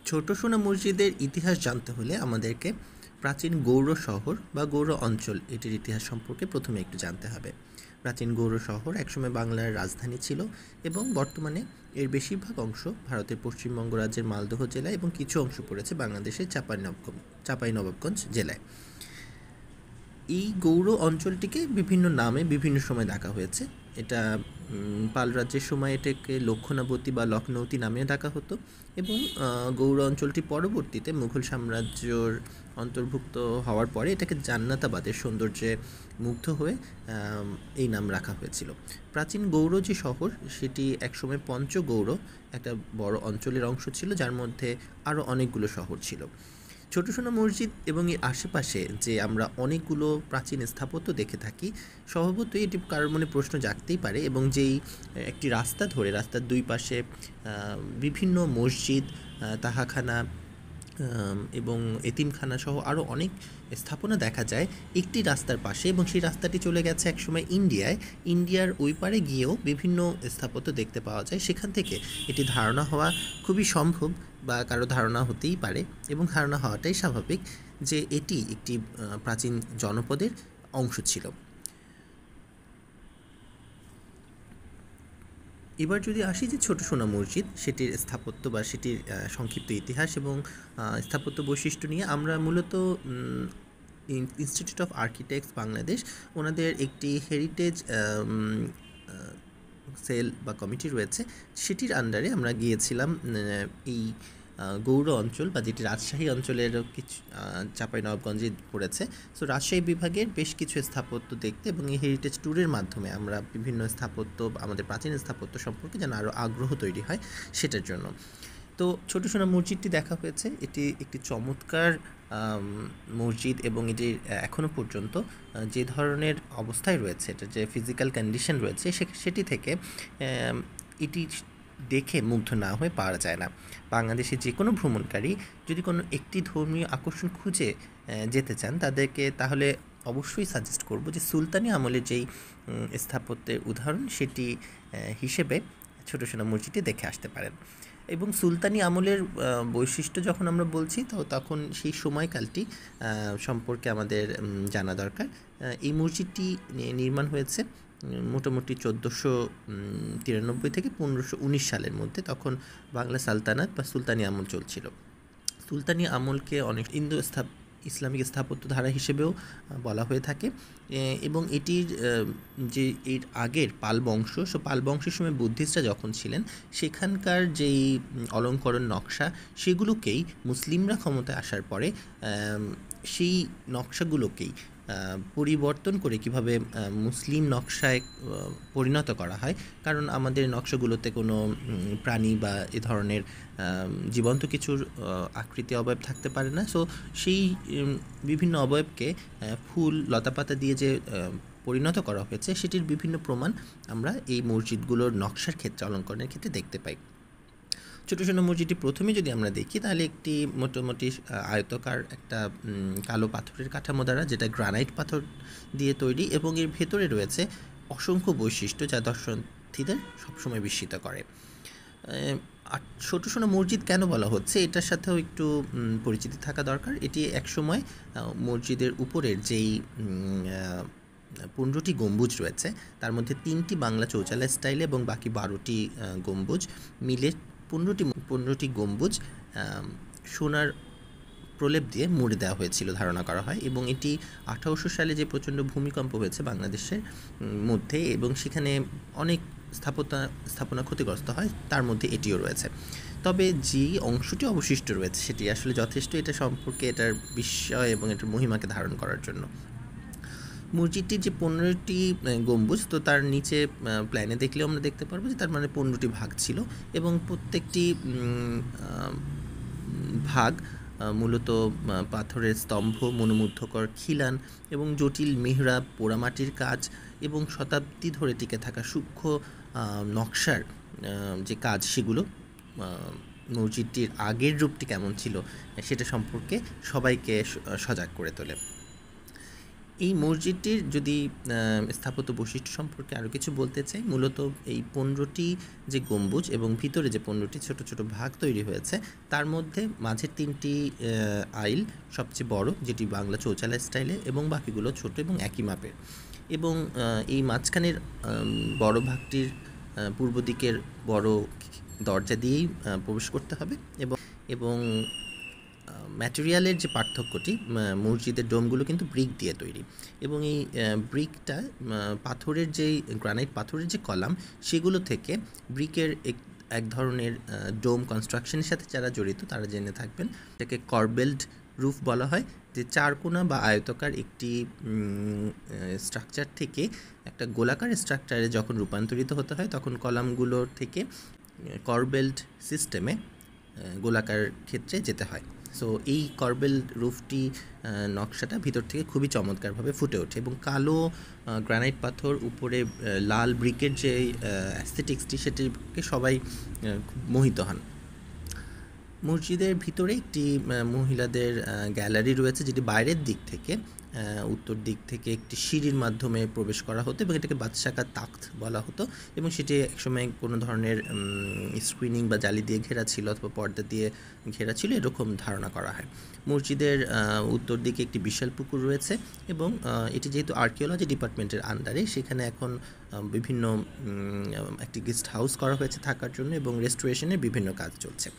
ছোট সোনা মসজিদের ইতিহাস জানতে হলে আমাদেরকে প্রাচীন গৌড় শহর বা গৌড় অঞ্চল এটির ইতিহাস সম্পর্কে প্রথমে একটু জানতে হবে। প্রাচীন গৌড় শহর একসময় বাংলার রাজধানী ছিল এবং বর্তমানে এর বেশিরভাগ অংশ ভারতের পশ্চিমবঙ্গ রাজ্যের মালদহ জেলায় এবং কিছু অংশ পড়েছে বাংলাদেশের চাঁপাইনবাবগঞ্জ জেলায়। এই গৌড় অঞ্চলটিকে বিভিন্ন নামে বিভিন্ন সময় ডাকা হয়েছে। এটা পাল রাজ্যের সময় এটাকে লক্ষণাবতী বা লখনৌতি নামেও ডাকা হতো এবং গৌড় অঞ্চলটি পরবর্তীতে মুঘল সাম্রাজ্যর অন্তর্ভুক্ত হওয়ার পরে এটাকে জান্নাতাবাদের সৌন্দর্যে মুগ্ধ হয়ে এই নাম রাখা হয়েছিল। প্রাচীন গৌড় যে শহর সেটি একসময় পঞ্চগৌড় একটা বড় অঞ্চলের অংশ ছিল, যার মধ্যে আরও অনেকগুলো শহর ছিল। ছোট সোনা মসজিদ এবং এর আশেপাশে যে আমরা অনেকগুলো প্রাচীন স্থাপত্য দেখে থাকি, স্বভাবতই এটি কারোর মনে প্রশ্ন জাগতেই পারে। এবং যেই একটি রাস্তা ধরে রাস্তার দুই পাশে বিভিন্ন মসজিদ, তাহাখানা এবং এতিমখানা সহ আরও অনেক স্থাপনা দেখা যায় একটি রাস্তার পাশে, এবং সেই রাস্তাটি চলে গেছে একসময় ইন্ডিয়ার ওই পারে গিয়েও বিভিন্ন স্থাপত্য দেখতে পাওয়া যায়। সেখান থেকে এটি ধারণা হওয়া খুবই সম্ভব বা কারো ধারণা হতেই পারে, এবং ধারণা হওয়াটাই স্বাভাবিক যে এটি একটি প্রাচীন জনপদের অংশ ছিল। এবার যদি আসি যে ছোট সোনা মসজিদ, সেটির স্থাপত্য বা সেটির সংক্ষিপ্ত ইতিহাস এবং স্থাপত্য বৈশিষ্ট্য নিয়ে আমরা মূলত ইনস্টিটিউট অফ আর্কিটেক্টস বাংলাদেশ ওনাদের একটি হেরিটেজ সেল বা কমিটি রয়েছে, সেটির আন্ডারে আমরা গিয়েছিলাম এই গৌড় অঞ্চল বা যেটি রাজশাহী অঞ্চলেরও কিছু চাঁপাইনবাবগঞ্জে পড়েছে। সো রাজশাহী বিভাগের বেশ কিছু স্থাপত্য দেখতে এবং এই হেরিটেজ ট্যুরের মাধ্যমে আমরা বিভিন্ন স্থাপত্য, আমাদের প্রাচীন স্থাপত্য সম্পর্কে যেন আরও আগ্রহ তৈরি হয় সেটার জন্য। তো ছোট সোনা মসজিদটি দেখা হয়েছে। এটি একটি চমৎকার মসজিদ এবং এটির এখনও পর্যন্ত যে ধরনের অবস্থায় রয়েছে, এটার যে ফিজিক্যাল কন্ডিশন রয়েছে সেটি থেকে এটি দেখে মুগ্ধ না হয়ে পাওয়া যায় না। বাংলাদেশে যে কোনো ভ্রমণকারী যদি কোনো একটি ধর্মীয় আকর্ষণ খুঁজে যেতে চান, তাদেরকে তাহলে অবশ্যই সাজেস্ট করব যে সুলতানি আমলের যেই স্থাপত্যের উদাহরণ সেটি হিসেবে ছোট সোনা মসজিদটি দেখে আসতে পারেন। এবং সুলতানি আমলের বৈশিষ্ট্য যখন আমরা বলছি, তো তখন সেই সময়কালটি সম্পর্কে আমাদের জানা দরকার। এই মসজিদটি নির্মাণ হয়েছে মোটামুটি 1493 থেকে 1519 সালের মধ্যে। তখন বাংলা সালতানাত বা সুলতানি আমল চলছিল। সুলতানি আমলকে অনেক ইসলামিক স্থাপত্য ধারা হিসেবেও বলা হয়ে থাকে। এবং এটির যে এর আগের পাল বংশ, পাল বংশের সময় বুদ্ধিস্টরা যখন ছিলেন, সেখানকার যেই অলঙ্করণ নকশা সেগুলোকেই মুসলিমরা ক্ষমতায় আসার পরে সেই নকশাগুলোকেই পরিবর্তন করে কিভাবে মুসলিম নকশায় পরিণত করা হয়। কারণ আমাদের নকশাগুলোতে কোনো প্রাণী বা এ ধরনের জীবন্ত কিছুর আকৃতি অবয়ব থাকতে পারে না। সো সেই বিভিন্ন অবয়বকে ফুল লতাপাতা দিয়ে যে পরিণত করা হয়েছে, সেটির বিভিন্ন প্রমাণ আমরা এই মসজিদগুলোর নকশার ক্ষেত্রে, অলঙ্করণের ক্ষেত্রে দেখতে পাই। ছোটো সোনা মসজিদটি প্রথমে যদি আমরা দেখি, তাহলে একটি মোটামুটি আয়তকার একটা কালো পাথরের কাঠামো দ্বারা, যেটা গ্রানাইট পাথর দিয়ে তৈরি, এবং এর ভেতরে রয়েছে অসংখ্য বৈশিষ্ট্য যা দর্শনার্থীদের সবসময় বিস্মিত করে। আর ছোটো সোনা মসজিদ কেন বলা হচ্ছে, এটার সাথেও একটু পরিচিতি থাকা দরকার। এটি একসময় মসজিদের উপরের যেই 15টি গম্বুজ রয়েছে, তার মধ্যে 3টি বাংলা চৌচালা স্টাইলে এবং বাকি 12টি গম্বুজ মিলে 15টি গম্বুজ সোনার প্রলেপ দিয়ে মুড়ে দেওয়া হয়েছিল ধারণা করা হয়। এবং এটি 1800 সালে যে প্রচণ্ড ভূমিকম্প হয়েছে বাংলাদেশের মধ্যে, এবং সেখানে অনেক স্থাপনা ক্ষতিগ্রস্ত হয়, তার মধ্যে এটিও রয়েছে। তবে যে অংশটি অবশিষ্ট রয়েছে সেটি আসলে যথেষ্ট এটা সম্পর্কে, এটার বিস্ময় এবং এটার মহিমাকে ধারণ করার জন্য। মসজিদটির যে 15টি গম্বুজ, তো তার নিচে প্ল্যানে দেখলেও আমরা দেখতে পারবো যে তার মানে 15টি ভাগ ছিল, এবং প্রত্যেকটি ভাগ মূলত পাথরের স্তম্ভ, মনোমুগ্ধকর খিলান এবং জটিল মেহরাব, পোড়ামাটির কাজ এবং শতাব্দী ধরে টিকে থাকা সূক্ষ্ম নকশার যে কাজ, সেগুলো মসজিদটির আগের রূপটি কেমন ছিল সেটা সম্পর্কে সবাইকে সজাগ করে তোলে। এই মসজিদটির যদি স্থাপত্য বৈশিষ্ট্য সম্পর্কে আরও কিছু বলতে চাই, মূলত এই 15টি যে গম্বুজ এবং ভিতরে যে 15টি ছোট ছোট ভাগ তৈরি হয়েছে, তার মধ্যে মাঝের 3টি আইল সবচেয়ে বড়, যেটি বাংলা চৌচালা স্টাইলে, এবং বাকিগুলো ছোট এবং একই মাপের। এবং এই মাঝখানের বড় ভাগটির পূর্ব দিকের বড় দরজা দিয়েই প্রবেশ করতে হবে। এবং ম্যাটেরিয়ালের যে পার্থক্যটি, মসজিদের ডোমগুলো কিন্তু ব্রিক দিয়ে তৈরি, এবং এই ব্রিকটা পাথরের যেই গ্রানাইট পাথরের যে কলাম, সেগুলো থেকে ব্রিকের এক ধরনের ডোম কনস্ট্রাকশনের সাথে যারা জড়িত তারা জেনে থাকবেন, এটাকে কর্বেলড রুফ বলা হয়, যে চারকোনা বা আয়তাকার একটি স্ট্রাকচার থেকে একটা গোলাকার স্ট্রাকচারে যখন রূপান্তরিত হতে হয়, তখন কলামগুলোর থেকে কর্বেলড সিস্টেমে গোলাকার ক্ষেত্রে যেতে হয়। সো এই কর্বেল রুফটি নকশাটা ভিতর থেকে খুবই চমৎকারভাবে ফুটে ওঠে, এবং কালো গ্রানাইট পাথর উপরে লাল ব্রিকের যে অ্যাস্থেটিক্সটি, সেটিকে সবাই খুব মোহিত হন। মসজিদের ভিতরে একটি মহিলাদের গ্যালারি রয়েছে, যেটি বাইরের দিক থেকে উত্তর দিক থেকে একটি সিঁড়ির মাধ্যমে প্রবেশ করা হতো, এবং এটাকে বাদশাকা তাখ্ত বলা হতো, এবং সেটি একসময় কোনো ধরনের স্ক্রিনিং বা জালি দিয়ে ঘেরা ছিল অথবা পর্দা দিয়ে ঘেরা ছিল, এরকম ধারণা করা হয়। মসজিদের উত্তর দিকে একটি বিশাল পুকুর রয়েছে, এবং এটি যেহেতু আর্কিওলজি ডিপার্টমেন্টের আন্ডারে, সেখানে এখন বিভিন্ন একটি গেস্ট হাউস করা হয়েছে থাকার জন্য, এবং রেস্টোরেশনের বিভিন্ন কাজ চলছে।